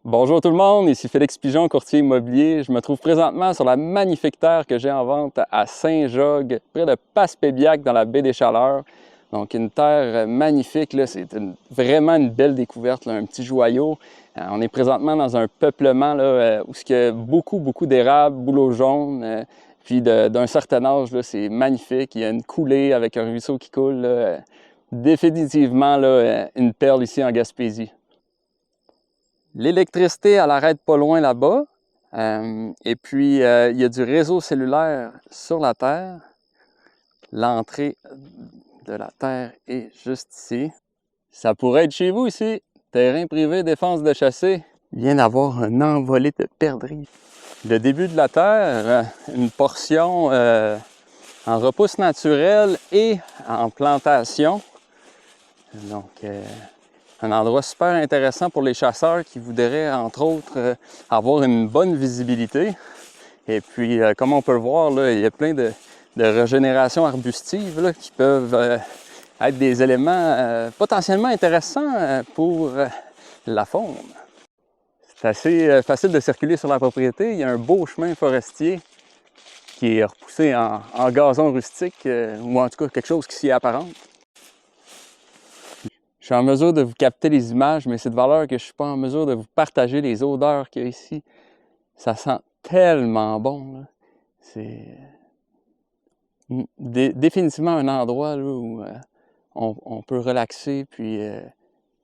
Bonjour tout le monde, ici Félix Pigeon, courtier immobilier. Je me trouve présentement sur la magnifique terre que j'ai en vente à Saint-Jogues, près de Passepébiac, dans la baie des Chaleurs. Donc une terre magnifique, c'est vraiment une belle découverte, là, un petit joyau. On est présentement dans un peuplement là, où il y a beaucoup d'érables, bouleaux jaunes. Puis d'un certain âge, c'est magnifique. Il y a une coulée avec un ruisseau qui coule. Là, définitivement là, une perle ici en Gaspésie. L'électricité, elle arrête pas loin là-bas. Et puis, il y a du réseau cellulaire sur la Terre. L'entrée de la Terre est juste ici. Ça pourrait être chez vous ici. Terrain privé, défense de chaussée. Il vient d'avoir un envolé de perdrix. Le début de la Terre, une portion en repousse naturelle et en plantation. Donc, un endroit super intéressant pour les chasseurs qui voudraient, entre autres, avoir une bonne visibilité. Et puis, comme on peut le voir, là, il y a plein de régénérations arbustives là, qui peuvent être des éléments potentiellement intéressants pour la faune. C'est assez facile de circuler sur la propriété. Il y a un beau chemin forestier qui est repoussé en gazon rustique, ou en tout cas quelque chose qui s'y apparente. Je suis en mesure de vous capter les images, mais c'est de valeur que je ne suis pas en mesure de vous partager les odeurs qu'il y a ici. Ça sent tellement bon. C'est définitivement un endroit là, où on peut relaxer, puis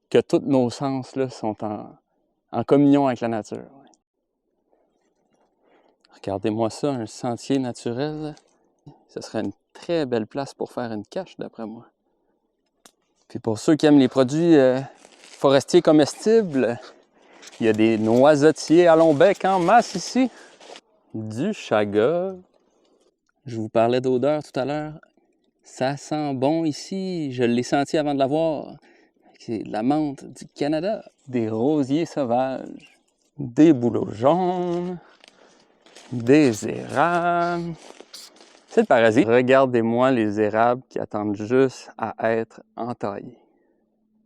que tous nos sens là, sont en communion avec la nature. Regardez-moi ça, un sentier naturel. Ce serait une très belle place pour faire une cache, d'après moi. Puis pour ceux qui aiment les produits forestiers comestibles, il y a des noisetiers à long bec en masse ici. Du chaga. Je vous parlais d'odeur tout à l'heure. Ça sent bon ici. Je l'ai senti avant de l'avoir. C'est de la menthe du Canada. Des rosiers sauvages. Des bouleaux jaunes. Des érables. C'est le paradis. Regardez-moi les érables qui attendent juste à être entaillés.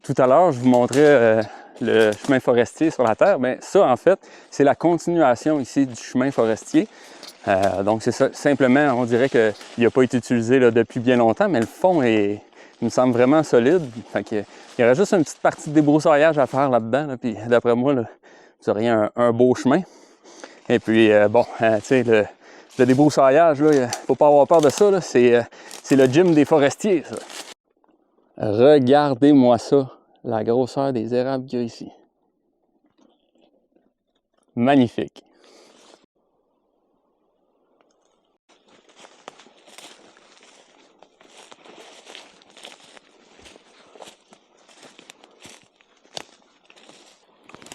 Tout à l'heure, je vous montrais le chemin forestier sur la terre. Bien, ça, en fait, c'est la continuation ici du chemin forestier. Donc, c'est ça. Simplement, on dirait qu'il n'a pas été utilisé là, depuis bien longtemps, mais le fond il me semble vraiment solide. Fait que, il y aurait juste une petite partie de débroussaillage à faire là-dedans. Là, puis, d'après moi, là, vous auriez un beau chemin. Et puis, bon, tu sais, le débroussaillage, il ne faut pas avoir peur de ça. C'est le gym des forestiers, ça. Regardez-moi ça, la grosseur des érables qu'il y a ici. Magnifique.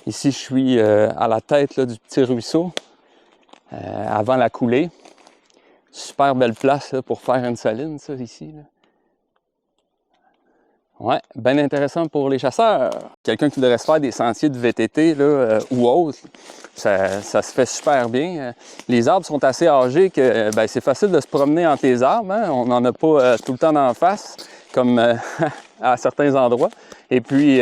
Ici, je suis à la tête là, du petit ruisseau, avant la coulée. Super belle place là, pour faire une saline, ça, ici. Là. Ouais, bien intéressant pour les chasseurs. Quelqu'un qui voudrait se faire des sentiers de VTT là, ou autre, ça se fait super bien. Les arbres sont assez âgés que ben, c'est facile de se promener entre les arbres. Hein? On n'en a pas tout le temps d'en face, comme à certains endroits. Et puis,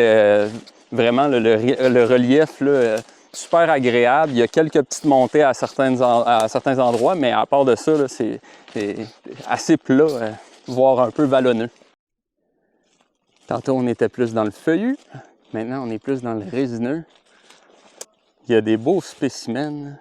vraiment, le relief, là, super agréable. Il y a quelques petites montées à certains endroits, mais à part de ça, c'est assez plat, voire un peu vallonneux. Tantôt, on était plus dans le feuillu. Maintenant, on est plus dans le résineux. Il y a des beaux spécimens.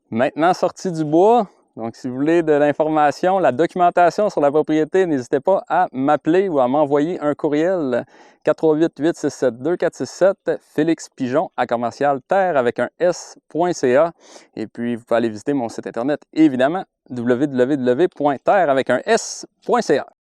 Maintenant, sorti du bois. Donc, si vous voulez de l'information, la documentation sur la propriété, n'hésitez pas à m'appeler ou à m'envoyer un courriel 438-867-2467 Félix Pigeon à commercial terre avec un s.ca. Et puis, vous pouvez aller visiter mon site internet, évidemment, www.terre avec un s.ca.